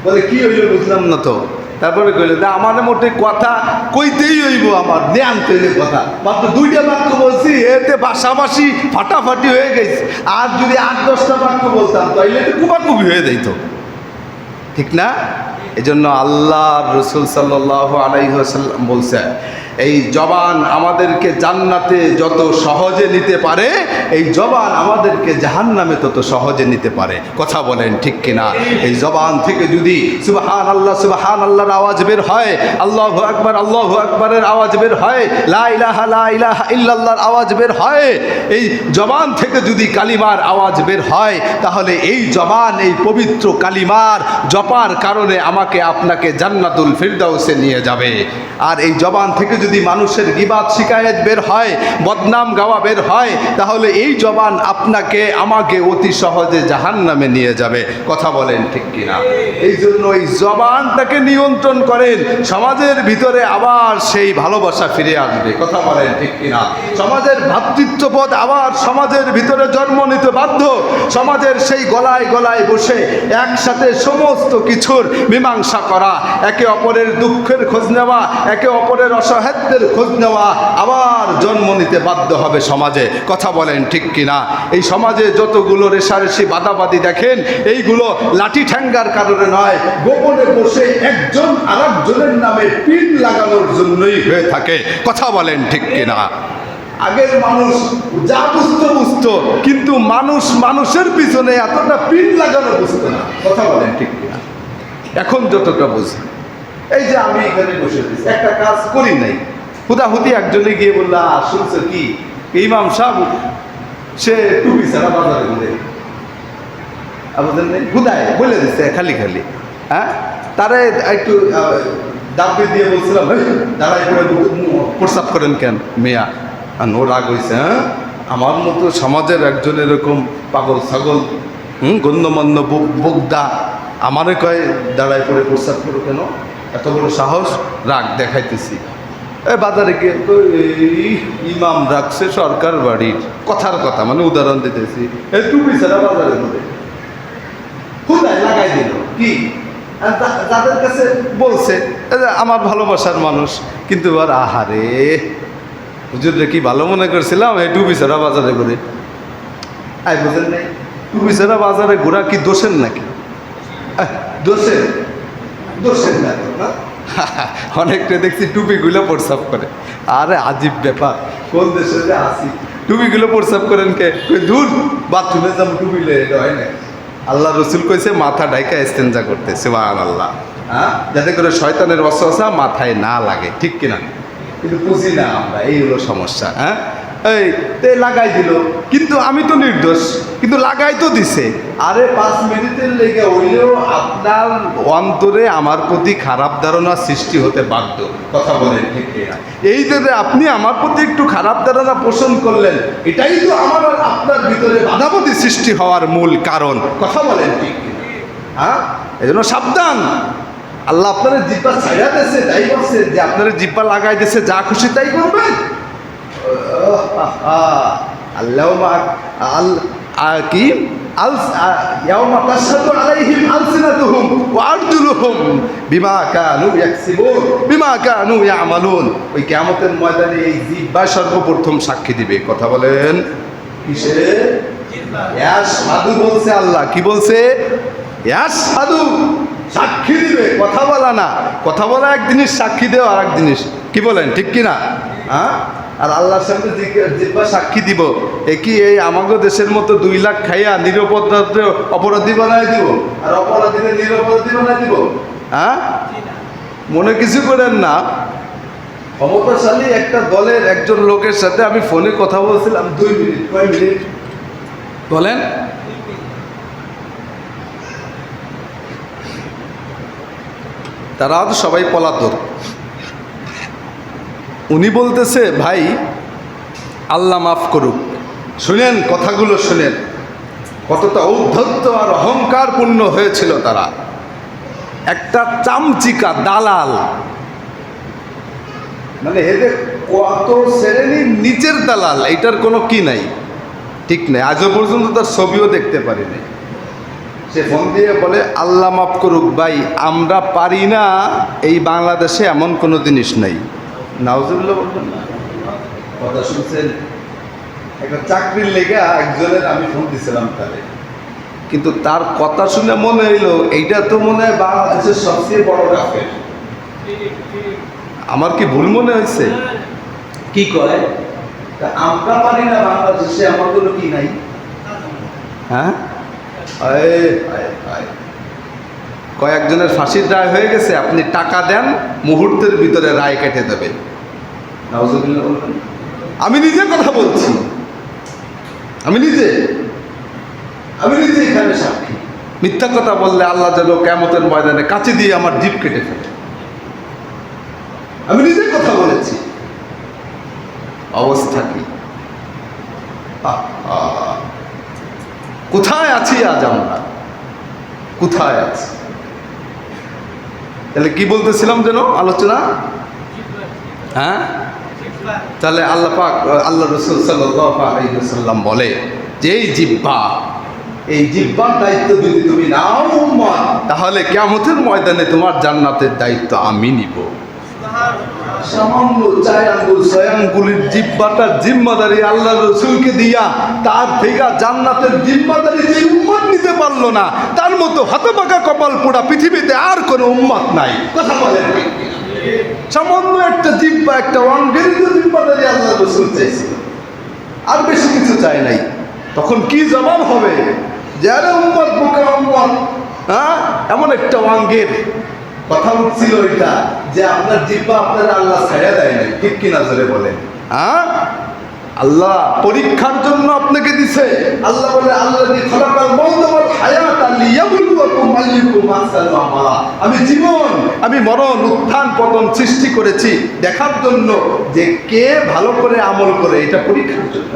বলে কি হইল বুঝলাম না তো। তারপরে কইলে যে আমার মোটে কথা কইতেই হইব, আমার ধ্যান তৈরি কথা মাত্র 2টা বাক্য বলছি, এতে বাসাবাসি ফাটাফাটি হয়ে গেছে। আর যদি 8-10টা বাক্য বলতাম তাইলে তো কুবাকুবি হয়ে যাইতো, ঠিক না? এই জন্য আল্লাহ রসুল সাল্লাল্লাহু আলাইহি ওয়াসাল্লাম বলছে, এই জবান আমাদেরকে জান্নাতে যত সহজে নিতে পারে, এই জবান আমাদেরকে জাহান্নামে তত সহজে নিতে পারে। কথা বলেন ঠিক কিনা? এই জবান থেকে যদি সুবহান আল্লাহর আওয়াজ বের হয়, আল্লাহু আকবারের আওয়াজ বের হয়, লা ইলাহা ইল্লাল্লাহর আওয়াজ বের হয়, এই জবান থেকে যদি কালিমার আওয়াজ বের হয়, তাহলে এই জবান এই পবিত্র কালিমার জপার কারণে আমাকে আপনাকে জান্নাতুল ফিরদাউসে নিয়ে যাবে। আর এই জবান থেকে যদি মানুষের গীবাত শিকায়েত বের হয়, বদনাম গাওয়া বের হয়, তাহলে এই জবান আপনাকে আমাকে অতি সহজে জাহান্নামে নিয়ে যাবে। কথা বলেন ঠিক কিনা? এই জন্য এই জবানটাকে নিয়ন্ত্রণ করেন, সমাজের ভিতরে আবার সেই ভালোবাসা ফিরে আসবে। কথা বলেন ঠিক কিনা? সমাজের ভ্রাতৃত্ববোধ আবার সমাজের ভিতরে জন্ম নিতে বাধ্য। সমাজের সেই গলায় গলায় বসে একসাথে সমস্ত কিছুর মীমাংসা করা, একে অপরের দুঃখের খোঁজ নেওয়া, একে অপরের অসহায়ত্বের খোঁজ নেওয়া আবার জন্ম নিতে বাধ্য হবে সমাজে। কথা বলেন ঠিক কিনা? এই সমাজে যতগুলো রেশারেশি বাদাবাদি দেখেন, এইগুলো লাঠি ঠ্যাঙ্গার কারণে নয়, গোপনে বসে একজন আরেকজনের নামে পিন লাগানোর জন্যই হয়ে থাকে। কথা বলেন ঠিক কিনা? আগের মানুষ যা বুঝতো, কিন্তু মানুষের পিছনে এতটা পিন লাগানো বুঝতো না। কথা বলেন ঠিক কিনা? এখন যতটা বুঝি, এই যে আমি এখানে বসে দিচ্ছি, একটা কাজ করি নাই, হুদাহুদি একজনে গিয়ে বললো, শুনছো কি ইমাম সাহেব সে টুপি ছাড়া বাজারে ঘুরে, আপনাদের নেই হুদায় বলে দিচ্ছে খালি খালি। হ্যাঁ, তারে একটু দাবি দিয়ে বলছিলাম, দাঁড়াই করে প্রস্তাব করেন কেন মেয়া? আর ও রাগ হয়েছে, হ্যাঁ আমার মতো সমাজের একজন এরকম পাগল ছাগল গণ্যমান্য বোগদা আমারে কয় দাঁড়ায় করে প্রস্তাব করো কেন? এত বড় সাহস! রাগ দেখাইতেছি। বাজারে গিয়ে এই ইমাম রাখছে সরকার বাড়ির, কথার কথা মানে উদাহরণ দিতেছি, এই টুপি ছাড়া বাজারে ঘুরে হুদায় লাগাই দিল। কি যাদের কাছে বলছে আমার ভালোবাসার মানুষ, কিন্তু আর আহারে হুজুরে কি ভালো মনে করছিলাম, এই টুপি ছাড়া বাজারে ঘুরে। আই বুঝেন নাই, টুপি ছাড়া বাজারে ঘোরা কি দোষের নাকি? দোষের না। অনেকটা দেখছি টুপিগুলো প্রস্রাব করে। আরে আজীব ব্যাপার, কোন দেশে যে আসি টুপিগুলো প্রস্রাব করেন কে? দূর বাথরুমে যাবো টুপি লয়ে, এটা হয় না। আল্লাহ রসুল কইছে মাথা ঢাইকা ইস্তেঞ্জা করতে, সুবহানাল্লাহ। হ্যাঁ, যাতে করে শয়তানের ওয়াসওয়াসা মাথায় না লাগে, ঠিক কিনা? কিন্তু বুঝি না আমরা, এই হলো সমস্যা। হ্যাঁ, এই লাগাই দিল, কিন্তু আমি তো নির্দোষ, কিন্তু লাগাই তো দিছে। আরে 5 মিনিটের লেগে হইলেও আপনার অন্তরে আমার প্রতি খারাপ ধারণা সৃষ্টি হতে বাধ্য। কথা বলেন ঠিক কিনা? এই যে আপনি আমার প্রতি একটু খারাপ ধারণা পোষণ করলেন, এটাই তো আমার আর আপনার ভিতরে বাধাবাধি সৃষ্টি হওয়ার মূল কারণ। কথা বলেন ঠিক কিনা? হ্যাঁ, এই জন্য সাবধান। আল্লাহ আপনার জিব্বা ছাইড়া দিয়েছে, তাই বলছে যে আপনার জিব্বা লাগাই দিয়েছে, যা খুশি তাই করবেন। আল্লাহ কি ইয়াউমা তাশহাদু আলাইহিম আলসিনাতুহুম ওয়া আরজুলুহুম বিমা কানু ইয়াকসিবুন বিমা কানু ইয়ামালুন। ওই কিয়ামতের ময়দানে এই জিহ্বা সর্বপ্রথম সাক্ষী দিবে। কথা বলেন কিসে? ইয়াশহাদু বলছে আল্লাহ। কি বলছে? ইয়াশহাদু, সাক্ষী দিবে, কথা বলা না। কথা বলা এক জিনিস, সাক্ষী দেওয়া আর এক জিনিস। কি বলেন ঠিক কিনা? হ্যাঁ, আর আল্লাহর সামনে জিহ্বা সাক্ষী দিব। কি এই আমাগো দেশের মতো 2 লাখ খাইয়া নিরপরাধ অপরাধী বানাই দিব, আর অপরাধীদের নিরপরাধী বানাই দিব? হ্যাঁ, মনে কিছু করেন না। ক্ষমতাশালী একটা দলের একজন লোকের সাথে আমি ফোনে কথা বলছিলাম 2 মিনিট। কয় মিনিট বলেন? তারা তো সবাই পলাতক। উনি বলতেছে, ভাই আল্লাহ মাফ করুক। শুনেন কথাগুলো, শুনেন কতটা ঔদ্ধত্য আর অহংকারপূর্ণ হয়েছিল তারা। একটা চামচিকা দালাল, মানে এদের কত শ্রেণীর নিচের দালাল, এইটার কোনো কি নাই, ঠিক নাই। আজও পর্যন্ত তার ছবিও দেখতে পারিনি। সে ফোন দিয়ে বলে, আল্লাহ মাফ করুক ভাই, আমরা পারি না, এই বাংলাদেশে এমন কোনো জিনিস নাই। নাউজুবিল্লাহ বলবেন না, কথা শুনছেন? একটা চাকরির লেগে একজনের আমি ফোন দিছিলাম তারে, কিন্তু তার কথা শুনে মনে হইলো এইটা তো মনে হয় বাংলাদেশের সবচেয়ে বড় কাফের। আমার কি ভুল মনে হয়েছে? কি কয়, তা আমরা পারি না বাংলাদেশে আমার কোনো কি নাই? হ্যাঁ, কয়েকজনের ফাঁসির রায় হয়ে গেছে, আপনি টাকা দেন, মুহূর্তের ভিতরে রায় কেটে দেবে। নাউজুবিল্লাহ বলবেন। আমি নিজে কথা বলছি, আমি নিজে এখানে সাক্ষী। মিথ্যা কথা বললে আল্লাহ যেন কিয়ামতের ময়দানে কাঁচি দিয়ে আমার জিভ কেটে ফেলে। আমি নিজে কথা বলেছি। অবস্থা কি? কোথায় আছি আজ আমরা? কোথায় আছি? তাহলে কি বলতেছিলাম যেন আলোচনা? হ্যাঁ, তাহলে আল্লাহ পাক, আল্লাহ রাসূল সাল্লাল্লাহু আলাইহি ওয়াসাল্লাম বলে যে এই জিহ্বার দায়িত্ব যদি তুমি নাও উম্মত, তাহলে কিয়ামতের ময়দানে তোমার জান্নাতের দায়িত্ব আমি নিব। সামান্য 4 আঙ্গুল 6 আঙ্গুলের জিহ্বাটার জিম্মাদারি আল্লাহ রাসূলকে দিয়া, তার থেকে জান্নাতের জিম্মাদারি যে উম্মত নিতে পারলো না, তার মতো হতভাগা কপাল পোড়া পৃথিবীতে আর কোনো উম্মত নাই। কথা বলেন, সামান্য একটা জিহ্বা, একটা অঙ্গের জিম্মাদারি আল্লাহ রাসূল চাইছিল, আর বেশি কিছু চাই নাই। তখন কি জবাব হবে? যারা উম্মত বোকা উম্মত, হ্যাঁ, এমন একটা অঙ্গের কথা উঠছিল এটা, যে আপনার জিহ্বা আপনারা আল্লাহ ছায়া দেয় নাই। ঠিক কিনা জোরে বলেন? হ্যাঁ, আল্লাহ পরীক্ষার জন্য আপনাকে দিছে। আল্লাহ বলে, আল্লাযী খালাকাল মাউতা ওয়াল হায়াতা লিয়াবলুয়াকুম আইয়ুকুম আহসানু আমালা। আমি জীবন, আমি মরণ, উত্থান পতন সৃষ্টি করেছি দেখার জন্য যে কে ভালো করে আমল করে, এটা পরীক্ষার জন্য।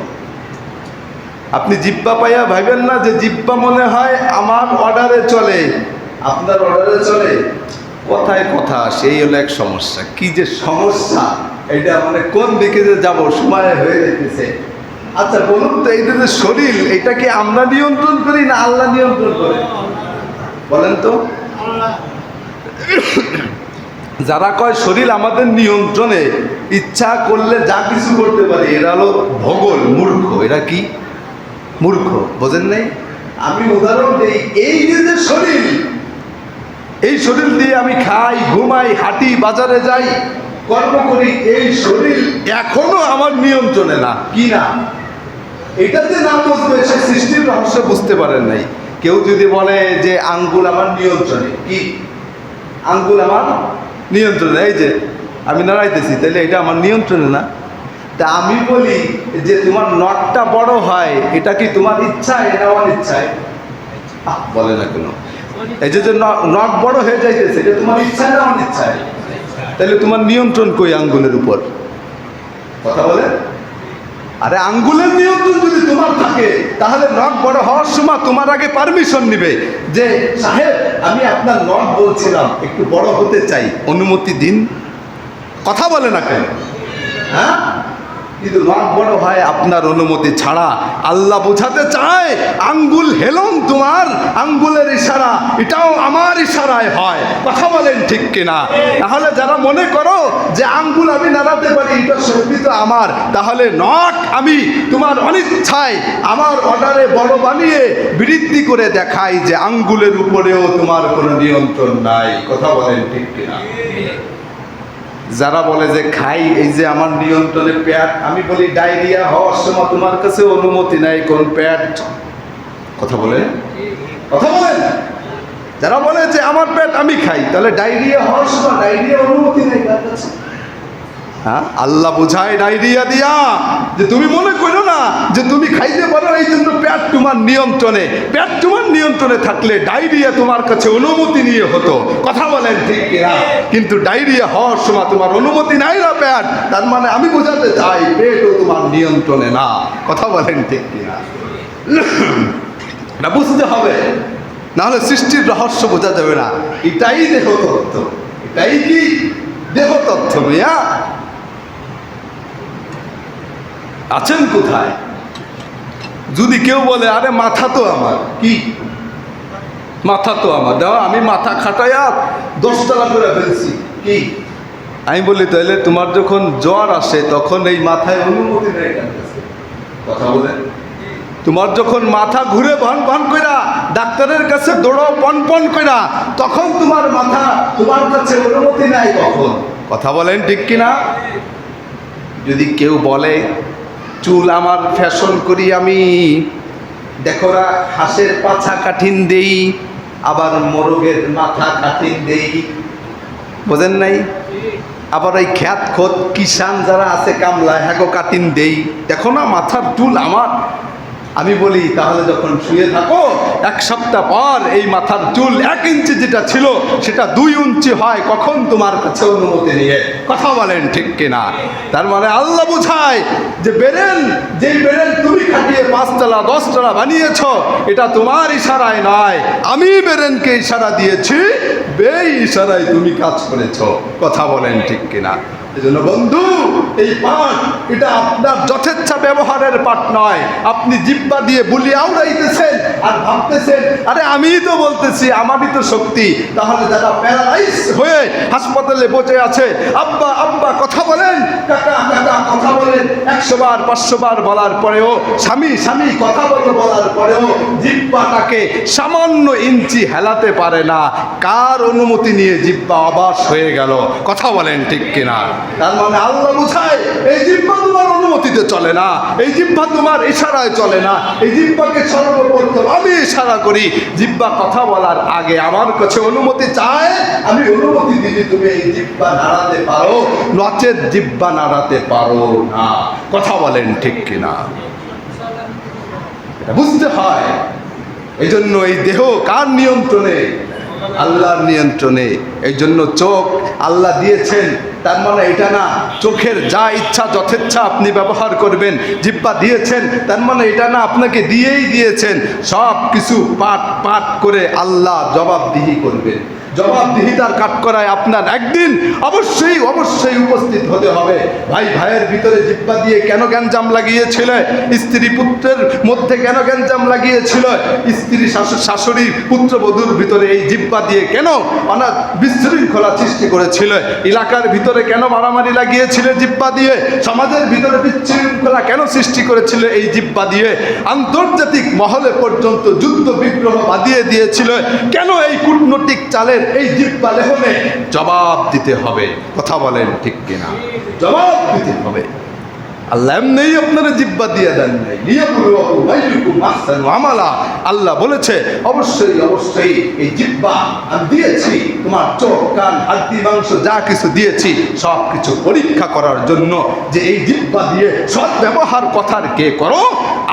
আপনি জিহ্বা পাইয়া ভাবেন না যে জিহ্বা মনে হয় আমার অর্ডারে চলে, আপনার অর্ডারে চলে। কথায় কথা, সেই হলো এক সমস্যা। কি যে সমস্যা, এটা মানে কোন দিকে যে যাব সময় হয়ে যেতেছে। আচ্ছা বলুন তো, এই যে শরীর, এটা কি আমরা নিয়ন্ত্রণ করি না আল্লাহ নিয়ন্ত্রণ করে? বলেন তো। যারা কয় শরীর আমাদের নিয়ন্ত্রণে, ইচ্ছা করলে যা কিছু করতে পারে, এরা হলো ভগল, মূর্খ। এরা কি মূর্খ, বোঝেন নাই? আমি উদাহরণ দিই, এই যে শরীর, এই শরীর দিয়ে আমি খাই, ঘুমাই, হাঁটি, বাজারে যাই, কর্ম করি, এই শরীর এখনো আমার নিয়ন্ত্রণে না। কি না? এটাতে না বুঝবে, সে সৃষ্টির রহস্য বুঝতে পারেন নাই। কেউ যদি বলে যে আঙ্গুল আমার নিয়ন্ত্রণে, কি আঙ্গুল আমার নিয়ন্ত্রণে, এই যে আমি নাড়াইতেছি, তাহলে এটা আমার নিয়ন্ত্রণে না? তা আমি বলি যে তোমার নখটা বড় হয়, এটা কি তোমার ইচ্ছায় না অনিচ্ছায়? বলে না কেন? এই যে নখ বড় হয়ে যাইতেছে, এটা তোমার ইচ্ছায় না অনিচ্ছায়? তাহলে তোমার নিয়ন্ত্রণ কই আঙ্গুলের উপর? কথা বলে। আরে আঙ্গুলের নিয়ন্ত্রণ যদি তোমার থাকে, তাহলে নখ বড় হওয়ার সময় তোমার আগে পারমিশন নিবে যে সাহেব, আমি আপনার নখ বলছিলাম একটু বড় হতে চাই, অনুমতি দিন। কথা বলে না কেন? হ্যাঁ, কিন্তু নখ বড় হয় আপনার অনুমতি ছাড়া। আল্লাহ বোঝাতে চায় আঙ্গুল হেলন তোমার, আঙ্গুলের ইশারা এটাও আমার ইশারায় হয়। কথা বলেন ঠিক কিনা? তাহলে যারা মনে করো যে আঙ্গুল আমি নাড়াতে পারি, এটা শক্তি তো আমার, তাহলে নখ আমি তোমার অনিচ্ছায় আমার অর্ডারে বড় বানিয়ে বৃদ্ধি করে দেখাই যে আঙ্গুলের উপরেও তোমার কোনো নিয়ন্ত্রণ নাই। কথা বলেন ঠিক কিনা? যারা বলে যে খাই, এই যে আমার নিয়ন্ত্রণে পেট, আমি বলি ডায়রিয়া হওয়ার সময় তোমার কাছে অনুমতি নাই কোন পেট? কথা বলে, কথা বলেন। যারা বলে যে আমার পেট আমি খাই, তাহলে ডায়রিয়া হওয়ার সময় ডায়রিয়া অনুমতি নেই কার কাছে? হ্যাঁ, আল্লাহ বোঝায় ডায়রিয়া দিয়া যে তুমি মনে করো না যে তুমি খাইতে পারো, এই জন্য পেট তোমার নিয়ন্ত্রণে। পেট তোমার নিয়ন্ত্রণে থাকলে ডায়রিয়া তোমার কাছে অনুমতি নিয়ে হতো। কথা বলেন ঠিক কিনা? কিন্তু ডায়রিয়া হওয়ার সময় তোমার অনুমতি নাই না পেট, তার মানে আমি বোঝাতে চাই পেটও তোমার নিয়ন্ত্রণে না। কথা বলেন ঠিক কিনা? না, বুঝতে হবে, নাহলে সৃষ্টির রহস্য বোঝা যাবে না। এটাই দেহ তত্ত্ব, এটাই কি দেহ তত্ত্ব। মিয়া আছেন কোথায়? যদি কেউ বলে আরে মাথা তো আমার, কি মাথা তো আমার দাও, আমি মাথা খাটাইয়া 10 তলা করে ফেলছি। কি আমি বলি, তাহলে তোমার যখন জ্বর আসে তখন এই মাথায় অনুমতি নেই কার কাছে? কথা বলেন। তোমার যখন মাথা ঘুরে ভন ভন কইরা ডাক্তারের কাছে দৌড়ো পন পন কইরা, তখন তোমার মাথা তোমার কাছে অনুমতি নাই কখন? কথা বলেন ঠিক কিনা? যদি কেউ বলে চুল আমার ফ্যাশন করি আমি, দেখোরা হাঁসের পাছা কাঠিন দেই, আবার মোরগের মাথা কাঠিন দেই, বোঝেন নাই? আবার ওই খ্যাত খোদ কিষান যারা আছে কামলা, হ্যাগো কাটিন দেই, দেখো না মাথার চুল আমার। আমি বলি, তাহলে যখন শুয়ে থাকো 1 সপ্তাহ পর এই মাথার চুল 1 ইঞ্চি যেটা ছিল সেটা 2 ইঞ্চি হয় কখন? তোমার কাছে অনুমতি নিয়ে। কথা বলেন ঠিক কিনা? তার মানে আল্লাহ বুঝায় যে বেরেন, যেই বেরেন তুমি খাটিয়ে 5 তলা 10 তলা বানিয়েছ, এটা তোমার ইশারায় নয়, আমি বেরেনকে ইশারা দিয়েছি, এই ইশারায় তুমি কাজ করেছ। কথা বলেন ঠিক কিনা? এজন্য বন্ধু, এই পাঠ এটা আপনার যথেচ্ছা ব্যবহারের পাঠ নয়। আপনি জিহ্বা দিয়ে বুলি আউড়াইতেছেন আর ভাবতেছেন আরে আমিই তো বলতেছি, আমারই তো শক্তি। তাহলে যারা প্যারালাইজ হয়ে হাসপাতালে বসে আছে, আব্বা আব্বা কথা বলেন, কাকা কাকা কথা বলেন, 100 বার 500 বার বলার পরেও, স্বামী স্বামী কথা বলার পরেও জিহ্বাটাকে সামান্য ইঞ্চি হেলাতে পারে না, কার অনুমতি নিয়ে জিহ্বা অবাস হয়ে গেল? কথা বলেন ঠিক কিনা? তার মানে আল্লাহ বুঝায় এই জিহ্বা তোমার অনুমতিতে চলে না, এই জিহ্বা তোমার ইশারায় চলে না। এই জিহ্বাকে সর্বপ্রথম আমি ইশারা করি, জিহ্বা কথা বলার আগে আমার কাছে অনুমতি চায়, আমি অনুমতি দিলে তুমি এই জিহ্বা নাড়াতে পারো, নচেত জিহ্বা নাড়াতে পারো না। কথা বলেন ঠিক কিনা? এটা বুঝতে হয়। এই জন্য এই দেহ কার নিয়ন্ত্রণে? আল্লাহর নিয়ন্ত্রণে। এই জন্য চোখ আল্লাহ দিয়েছেন, তার মানে এটা না চোখের যা ইচ্ছা যথেচ্ছা আপনি ব্যবহার করবেন। জিহ্বা দিয়েছেন, তার মানে এটা না আপনাকে দিয়েই দিয়েছেন। সব কিছু পাঠ পাঠ করে আল্লাহ জবাবদিহি করবেন। জবাবদিহিতার কাঠকড়ায় আপনার একদিন অবশ্যই অবশ্যই উপস্থিত হতে হবে। ভাই ভাইয়ের ভিতরে জিহ্বা দিয়ে কেন গ্যাঞ্জাম লাগিয়েছিল? স্ত্রী পুত্রের মধ্যে কেন গ্যাঞ্জাম লাগিয়েছিল? স্ত্রী শাশুড়ি পুত্রবধূর ভিতরে এই জিহ্বা দিয়ে কেন বিশৃঙ্খলা সৃষ্টি করেছিল? এলাকার ভিতরে কেন মারামারি লাগিয়েছিল জিহ্বা দিয়ে? সমাজের ভিতরে বিশৃঙ্খলা কেন সৃষ্টি করেছিল এই জিহ্বা দিয়ে? আন্তর্জাতিক মহলে পর্যন্ত যুদ্ধ বিগ্রহ বাঁধিয়ে দিয়েছিল কেন এই কূটনৈতিক চালের এই জিহ্বা লেহনে? জবাব দিতে হবে। কথা বলেন ঠিক কিনা? জবাব দিতে হবে। আল্লাহ এমনি আপনারা জিহ্বা দিয়ে দেন নাই, আল্লাহ বলেছে অবশ্যই অবশ্যই এই জিহ্বা আমি দিয়েছি, তোমার চোখ কান হাড্ডি মাংস যা কিছু দিয়েছি সব কিছু পরীক্ষা করার জন্য, যে এই জিহ্বা দিয়ে সৎ ব্যবহার কথার কে করো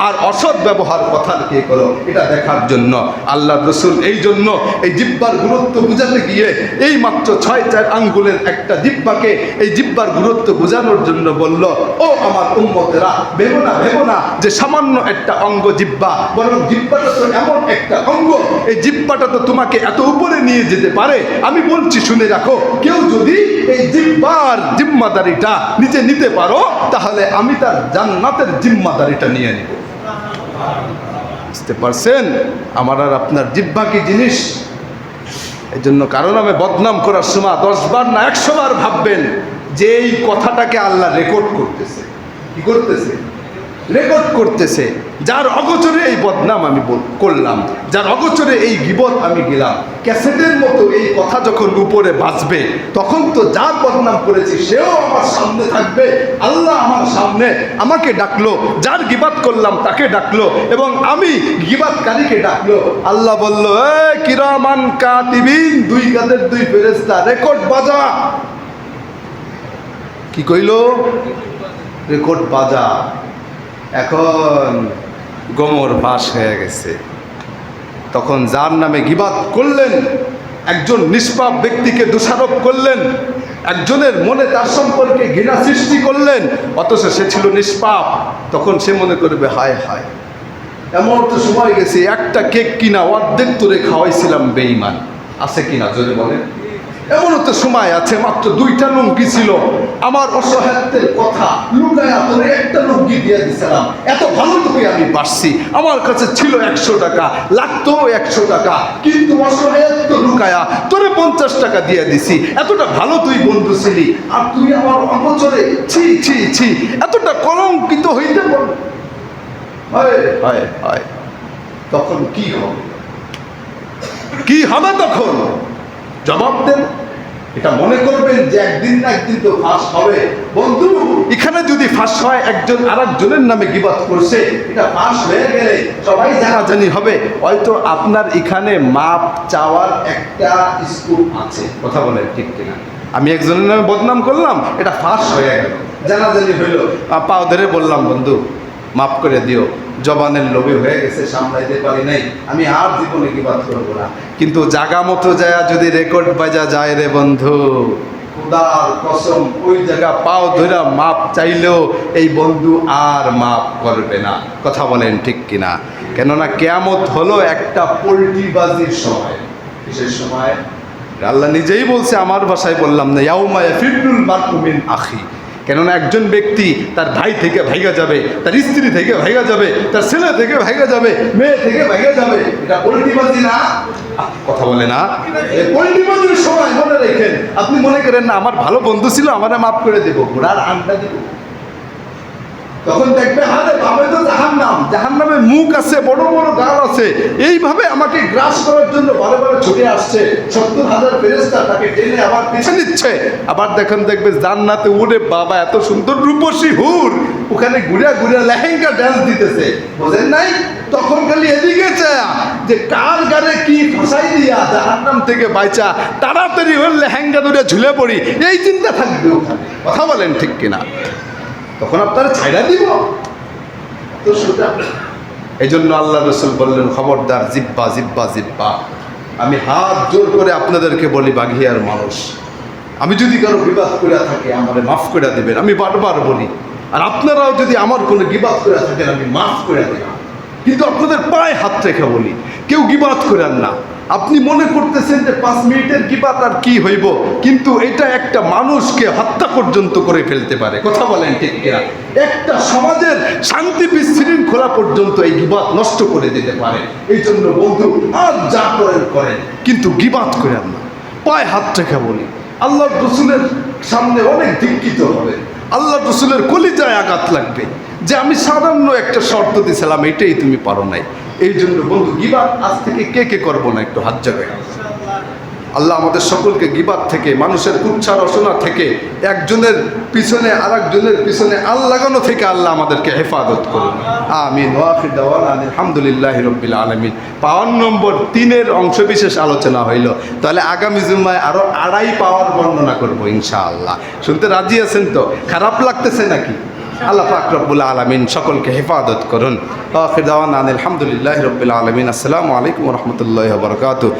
আর অসৎ ব্যবহার কথার কে করো, এটা দেখার জন্য। আল্লাহ রসুল এই জন্য এই জিহ্বার গুরুত্ব বুঝাতে গিয়ে এই মাত্র 6-4 আঙ্গুলের একটা জিহ্বাকে এই জিহ্বার গুরুত্ব বোঝানোর জন্য বলল, ও আমার উম্মতেরা, ভেবো না যে সামান্য একটা অঙ্গ জিহ্বা, বরং জিহ্বাটা তো এমন একটা অঙ্গ, এই জিহ্বাটা তো তোমাকে এত উপরে নিয়ে যেতে পারে। আমি বলছি শুনে রাখো, কেউ যদি এই জিহ্বার জিম্মাদারিটা নিচে নিতে পারো, তাহলে আমি তার জান্নাতের জিম্মাদারিটা নিয়ে নিব। বুঝতে পারছেন আমার আর আপনার জিহ্বা কি জিনিস? এই জন্য কারণ আমি বদনাম করার সময় 10 বার না 100 বার ভাববেন যে এই কথাটাকে আল্লাহ রেকর্ড করতেছে। কি করতেছে? রেকর্ড করতেছে। যার অগোচরে এই বদনাম আমি করলাম, যার অগোচরে এই গীবত আমি গেলাম, ক্যাসেটের মতো এই কথা যখন উপরে বাজবে, তখন তো যার বদনাম করেছি সেও আমার সামনে থাকবে। আল্লাহ আমার সামনে আমাকে ডাকলো, যার গীবাত করলাম তাকে ডাকলো, এবং আমি গীবাতকারীকে ডাকলো। আল্লাহ বলল, এ কিরামান কাতিবিন, 2 কাঁধের 2 ফেরেশতা, রেকর্ড বাজা। কি কইল? রেকর্ড বাজা। এখন গোমর ফাঁস হয়ে গেছে। তখন যার নামে গীবাত করলেন, একজন নিষ্পাপ ব্যক্তিকে দোষারোপ করলেন, একজনের মনে তার সম্পর্কে ঘৃণা সৃষ্টি করলেন, অথচ সে ছিল নিষ্পাপ, তখন সে মনে করবে হায় হায়, এমন তো সময় গেছে একটা কেক কিনা অর্ধেক তোরে খাওয়াইছিলাম বেঈমান। আছে কিনা জোরে বলেন? এমনও তো সময় আছে মাত্র 2টা লুঙ্গি ছিল, আমার অসহায়ত্বের কথা লুকায়া তোরে একটা লুঙ্গি দিয়ে দিছিলাম, এত ভালো তোকে আমি পারছি। আমার কাছে ছিল 100 টাকা, লাগতো 100 টাকা, কিন্তু অসহায়ত্ব লুকায়া তোরে 50 টাকা দিয়ে দিছি। এতটা ভালো তুই বন্ধু ছিলি, আর তুই আমার অপচরে ছি ছি ছি এতটা কলঙ্কিত হইতে পারল। হায় হায় হায়, তখন কি হবে? কি হবে তখন? জবাব দেন। এটা মনে করবেন যে একদিন না একদিন তো ফাঁস হবে। বন্ধু, এখানে যদি ফাঁস হয়, একজন আরেকজনের নামে গীবত করছে, এটা ফাঁস হয়ে গেলে সবাই জানাজানি হবে। হয়তো আপনার এখানে মাপ চাওয়ার একটা স্কোপ আছে। কথা বলেন ঠিক কিনা? আমি একজনের নামে বদনাম করলাম, এটা ফাঁস হয়ে গেল, জানাজানি হইল, পাও ধরে বললাম বন্ধু মাফ করে দিও, জবানের লোভে হয়ে গেছে, সামলাইতে পারি নাই, আমি আর জীবনে গীবত করবো না। কিন্তু জাগা মতো যায় যদি রেকর্ড বাজা যায় রে বন্ধু, খোদার কসম ওই জায়গা পাও ধরা মাপ চাইলেও এই বন্ধু আর মাপ করবে না। কথা বলেন ঠিক কিনা? কেননা কেয়ামত হলো একটা পোল্ট্রিবাজির সময়। কিসের সময়? আল্লাহ নিজেই বলছে, আমার ভাষায় বললাম না, ইয়াউমা ইয়াফিরুল মারউ মিন আখি। কেননা একজন ব্যক্তি তার ভাই থেকে ভাইগা যাবে, তার স্ত্রী থেকে ভাইগা যাবে, তার ছেলে থেকে ভাইগা যাবে, মেয়ে থেকে ভাইগা যাবে। এটা পোল্ট্রিবাজি না? কথা বলে না? এই পোল্ট্রিবাজির সময় মনে রেখেন, আপনি মনে করেন না আমার ভালো বন্ধু ছিল, আমারে মাফ করে দেবো, ঘোড়ার আন্ডা দেব। তখন দেখবে আরে ভাবে তো জাহান্নাম, জাহান্নামের মুখ আছে, বড় বড় গাল আছে, এইভাবে আমাকে গ্রাস করার জন্য বারে বারে ছুটে আসছে, 70,000 ফেরেশতা তাকে টেনে আবার পিছে নিচ্ছে। আবার দেখবে জান্নাতে উড়ে বাবা এত সুন্দর রূপসী হুর, ওখানে ঘুরে ঘুরে লেহেঙ্গা ডান্স দিতেছে, বোঝেন নাই? তখন খালি এদিকে চায় যে কার গারে কি ফাঁসাই দিয়া জাহান্নাম থেকে বাইচা তাড়াতাড়ি হল লেহেঙ্গা ধরে ঝুলে পড়ি, এই চিন্তা থাকবে ওখানে। কথা বলেন ঠিক কিনা? তখন আপনারা ছাইড়া দিব তো সোজা। এই জন্য আল্লাহ রসুল বললেন, খবরদার, জিব্বা জিব্বা জিব্বা। আমি হাত জোর করে আপনাদেরকে বলি, বাঘিয়ার মানুষ, আমি যদি কারো বিবাদ করে থাকি আমারে মাফ করে দিবেন, আমি বারবার বলি। আর আপনারাও যদি আমার কোনো গিবাদ করে থাকেন, আমি মাফ করে দিলাম। কিন্তু আপনাদের পায়ে হাত রেখে বলি, কেউ গিবাদ করেন না। আপনি মনে করতেছেন যে 5 মিনিটের গিবাদ আর কি হইব, কিন্তু এটা একটা মানুষকে হত্যা পর্যন্ত করে ফেলতে পারে। কথা বলেন ঠিক কিনা? একটা সমাজের শান্তি বিশৃঙ্খলা পর্যন্ত এই গিবাদ নষ্ট করে দিতে পারে। এই জন্য বন্ধু, আর যা করেন করেন, কিন্তু গিবাদ করেন না। পায়ে হাত রেখে বলি, আল্লাহ রসুলের সামনে অনেক ধিক্কিত হবে, আল্লাহ রসুলের কলিজায় আঘাত লাগবে যে আমি সাধারণ একটা শর্ত দিয়েছিলাম, এটাই তুমি পারো নাই। এই জন্য বন্ধু, গিবাদ আজ থেকে কে কে করবো না? একটু হাত জাগায়। আল্লাহ আমাদের সকলকে গিবাদ থেকে, মানুষের কুচ্ছা রচনা থেকে, একজনের পিছনে আরেকজনের পিছনে লাগানো থেকে আল্লাহ আমাদেরকে হেফাজত করুন। আমিন। ওয়াখির দাওয়ানা আলহামদুলিল্লাহি রাব্বিল আলামিন। 52 নম্বর 3-এর অংশবিশেষ আলোচনা হইল। তাহলে আগামী জুম্মায় আরো 2.5 পাওয়ার বর্ণনা করবো ইনশাআল্লাহ। শুনতে রাজি আছেন তো? খারাপ লাগতেছে নাকি? আল্লাহ পাক রব্বুল আলামিন সকলকে হেফাজত করুন। আখির দাওয়ানা আলহামদুলিল্লাহি রাব্বিল আলামিন। আসসালামু আলাইকুম ওয়া রাহমাতুল্লাহি ওয়া বারাকাতুহু।